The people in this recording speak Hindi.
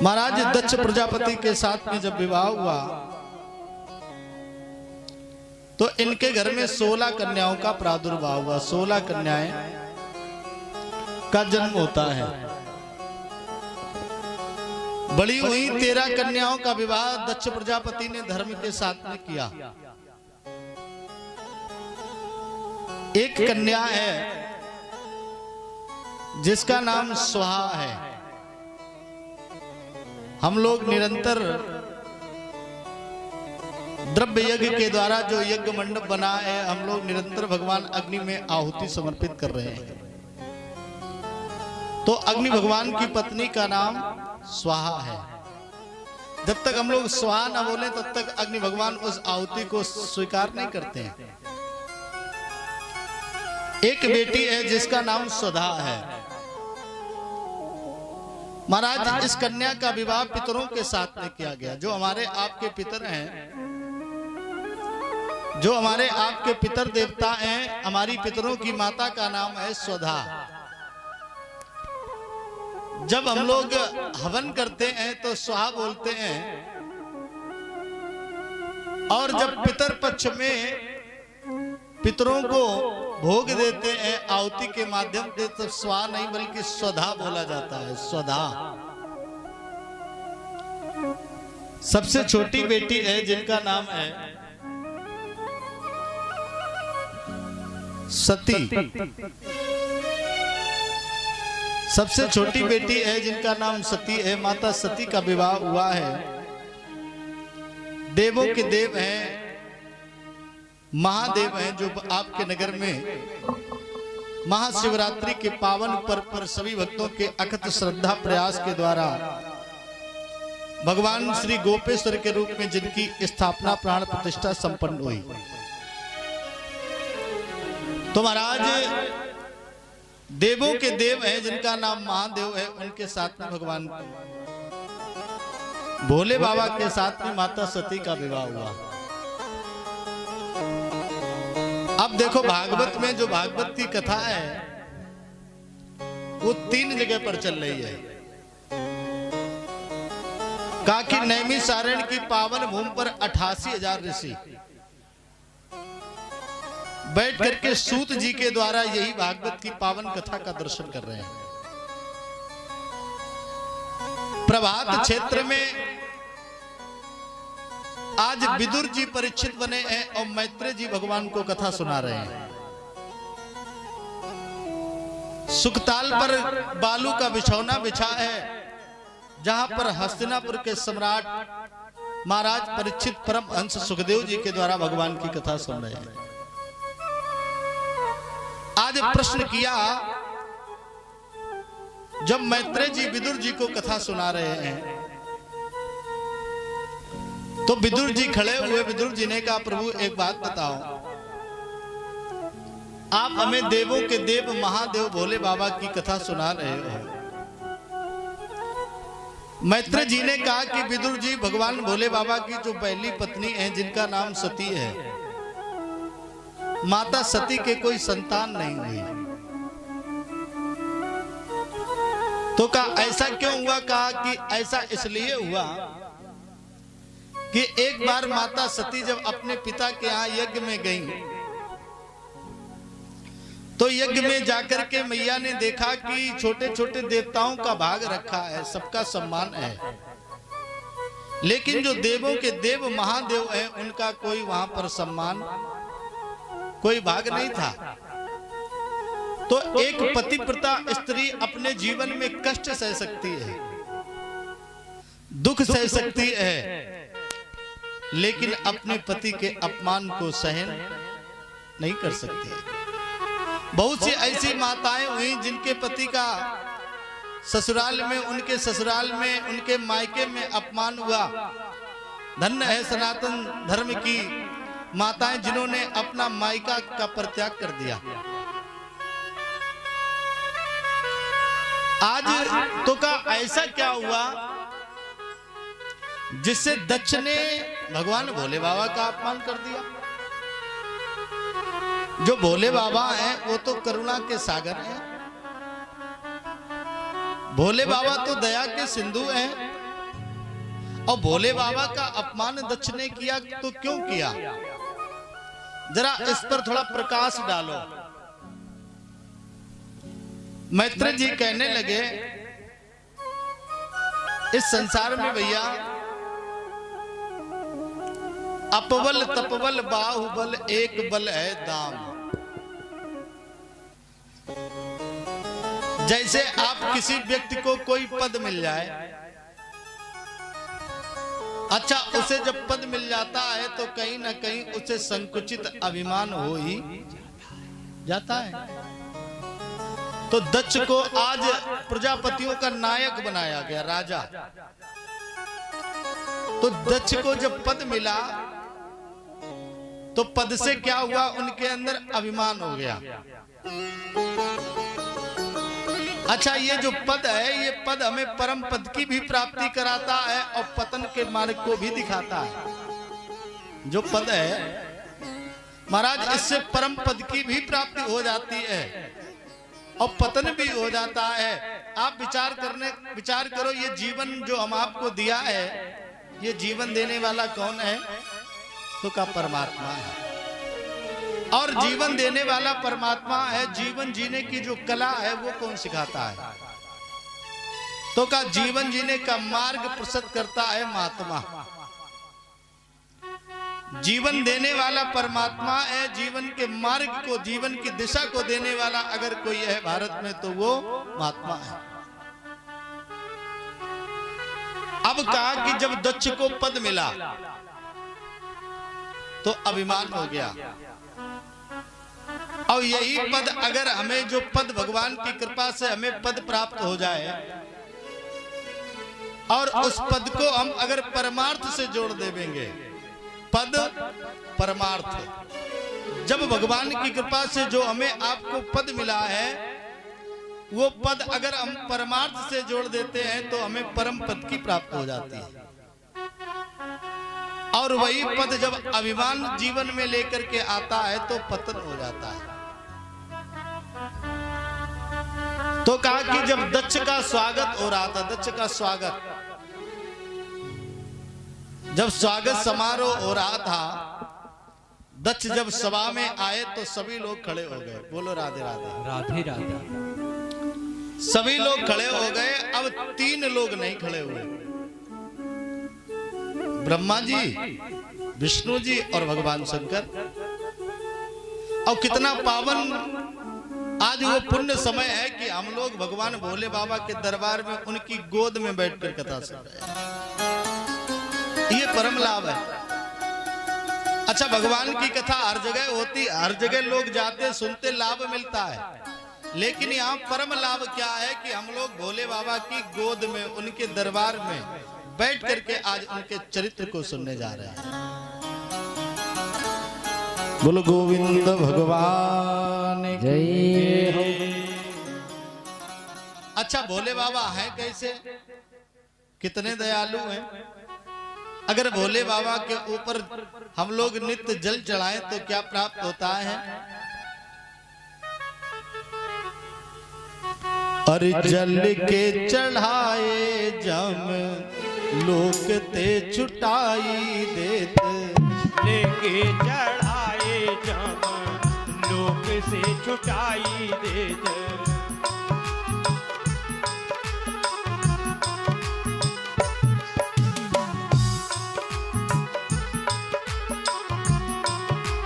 महाराज दक्ष प्रजापति के साथ में जब विवाह हुआ तो इनके घर में 16 कन्याओं का प्रादुर्भाव हुआ। 16 कन्याएं का जन्म होता है। बड़ी हुई 13 कन्याओं का विवाह दक्ष प्रजापति ने धर्म के साथ में किया। एक कन्या है जिसका नाम स्वाहा है। हम लोग निरंतर द्रव्य यज्ञ के द्वारा जो यज्ञ मंडप बना है, हम लोग निरंतर भगवान अग्नि में आहुति समर्पित कर रहे हैं। तो अग्नि भगवान की पत्नी का नाम स्वाहा है। जब तक हम लोग स्वाहा न बोले तब तक अग्नि भगवान उस आहुति को स्वीकार नहीं करते हैं। एक बेटी है जिसका नाम स्वधा है। महाराज इस कन्या का विवाह पितरों के साथ में किया गया। जो हमारे आपके पितर हैं, जो हमारे आपके पितर देवता हैं, हमारी पितरों की माता का नाम है स्वधा। जब हम लोग हवन करते हैं तो स्वाहा बोलते हैं, और जब पितर पक्ष में पितरों को भोग देते हैं आहुति के माध्यम से, तो स्वाहा नहीं बल्कि स्वधा बोला जाता है। स्वधा सबसे छोटी बेटी है जिनका नाम है सती। सबसे छोटी बेटी है जिनका नाम सती है। माता सती का विवाह हुआ है। देवों के देव हैं, महादेव हैं, जो आपके नगर में महाशिवरात्रि के पावन पर्व पर सभी भक्तों के अकथ श्रद्धा प्रयास के द्वारा भगवान श्री गोपेश्वर के रूप में जिनकी स्थापना प्राण प्रतिष्ठा संपन्न हुई। तो महाराज देवों के देव हैं जिनका नाम महादेव है, उनके साथ में भगवान भोले बाबा के साथ में माता सती का विवाह हुआ। अब देखो भागवत में जो भागवत की कथा है वो 3 जगह पर चल रही है। कहा कि नैमिषारण्य की पावन भूमि पर 88,000 ऋषि बैठ करके सूत जी के द्वारा यही भागवत की पावन कथा का दर्शन कर रहे हैं। प्रभात क्षेत्र में आज विदुर जी परीक्षित बने हैं और मैत्रेय जी भगवान को कथा सुना रहे हैं। सुखताल पर बालू का बिछौना बिछा है, जहां पर हस्तिनापुर के सम्राट महाराज परीक्षित परमहंस सुखदेव जी के द्वारा भगवान की कथा सुन रहे हैं। आज प्रश्न किया, जब मैत्रेय जी विदुर जी को कथा सुना रहे हैं तो विदुर जी खड़े हुए। विदुर जी ने कहा, प्रभु एक बात बताओ, आप हमें देवों के देव महादेव भोले बाबा की कथा सुना रहे हो। मैत्रेय जी ने कहा कि विदुर जी, भगवान भोले बाबा की जो पहली पत्नी है जिनका नाम सती है, माता सती के कोई संतान नहीं हुई। तो कहा ऐसा क्यों हुआ? कहा कि ऐसा इसलिए हुआ कि एक बार माता सती जब अपने पिता के यहाँ यज्ञ में गई तो यज्ञ में जाकर के मैया ने देखा कि छोटे छोटे देवताओं का भाग रखा है, सबका सम्मान है, लेकिन जो देवों के देव महादेव हैं उनका कोई वहां पर सम्मान, कोई भाग नहीं था। तो एक पतिव्रता स्त्री अपने जीवन में कष्ट सह सकती है, दुख सह सकती है, लेकिन अपने पति के अपमान को सहन नहीं कर सकती। बहुत सी ऐसी माताएं हुई जिनके पति का ससुराल में, उनके ससुराल में, उनके मायके में अपमान हुआ। धन्य है सनातन धर्म की माताएं जिन्होंने अपना मायका का परित्याग कर दिया। आज तो का ऐसा क्या हुआ जिससे दक्ष ने भगवान भोले बाबा का अपमान कर दिया। जो भोले बाबा हैं वो तो करुणा के सागर हैं, भोले बाबा तो दया के सिंधु हैं। और भोले बाबा का अपमान दक्ष ने किया तो क्यों किया, जरा इस पर थोड़ा प्रकाश डालो। मैत्रेय जी कहने लगे, इस संसार में भैया अपबल तपबल बाहुबल एक बल है दाम। जैसे आप किसी व्यक्ति को कोई पद मिल जाए, अच्छा उसे जब पद मिल जाता है तो कहीं ना कहीं उसे संकुचित अभिमान हो ही जाता है। तो दक्ष को आज प्रजापतियों का नायक बनाया गया, राजा। तो दक्ष को जब पद मिला तो पद से क्या हुआ, उनके अंदर अभिमान हो गया। अच्छा ये जो पद है, ये पद हमें परम पद की भी प्राप्ति कराता है और पतन के मार्ग को भी दिखाता है। जो पद है महाराज, इससे परम पद की भी प्राप्ति हो जाती है और पतन भी हो जाता है। आप विचार करो, ये जीवन जो हम आपको दिया है, ये जीवन देने वाला कौन है? तो का परमात्मा है। और जीवन देने वाला परमात्मा है। जीवन जीने की जो कला है वो कौन सिखाता है? तो का जीवन जीने का मार्ग प्रस्तुत करता है महात्मा। जीवन देने वाला परमात्मा है। जीवन के मार्ग को, जीवन की दिशा को देने वाला अगर कोई है भारत में तो वो महात्मा है। अब कहा कि जब दक्ष को पद मिला तो अभिमान हो गया। और यही पद, अगर हमें जो पद भगवान की कृपा से हमें पद प्राप्त हो जाए और उस पद को हम अगर परमार्थ से जोड़ देंगे, पद परमार्थ, जब भगवान की कृपा से जो हमें आपको पद मिला है, वो पद अगर हम परमार्थ से जोड़ देते हैं तो हमें परम पद की प्राप्त हो जाती है। और वही पद जब अभिमान जीवन में लेकर के आता है तो पतन हो जाता है। तो कहा कि जब दक्ष का स्वागत हो रहा था, दक्ष का स्वागत, जब स्वागत समारोह हो रहा था, दक्ष जब सभा में आए तो सभी लोग खड़े हो गए। बोलो राधे राधे। राधे राधे। सभी लोग खड़े हो गए। अब 3 लोग नहीं खड़े हुए, ब्रह्मा जी, विष्णु जी और भगवान शंकर। और कितना पावन आज वो पुण्य समय है कि हम लोग भगवान भोले बाबा के दरबार में उनकी गोद में बैठकर कथा सुन रहे हैं। ये परम लाभ है। अच्छा, भगवान की कथा हर जगह होती, हर जगह लोग जाते सुनते, लाभ मिलता है। लेकिन यहाँ परम लाभ क्या है कि हम लोग भोले बाबा की गोद में, उनके दरबार में बैठ करके आज उनके चरित्र को सुनने जा रहे हैं। बोलो गोविंद भगवान जय हो। अच्छा, भोले बाबा हैं कैसे, कितने दयालु हैं। अगर भोले बाबा के ऊपर हम लोग नित्य जल चढ़ाएं तो क्या प्राप्त होता है? अरे जल के चढ़ाए जम लोक ते छुटाई देत, लेके चढ़ाए जम लोक से छुटाई देत।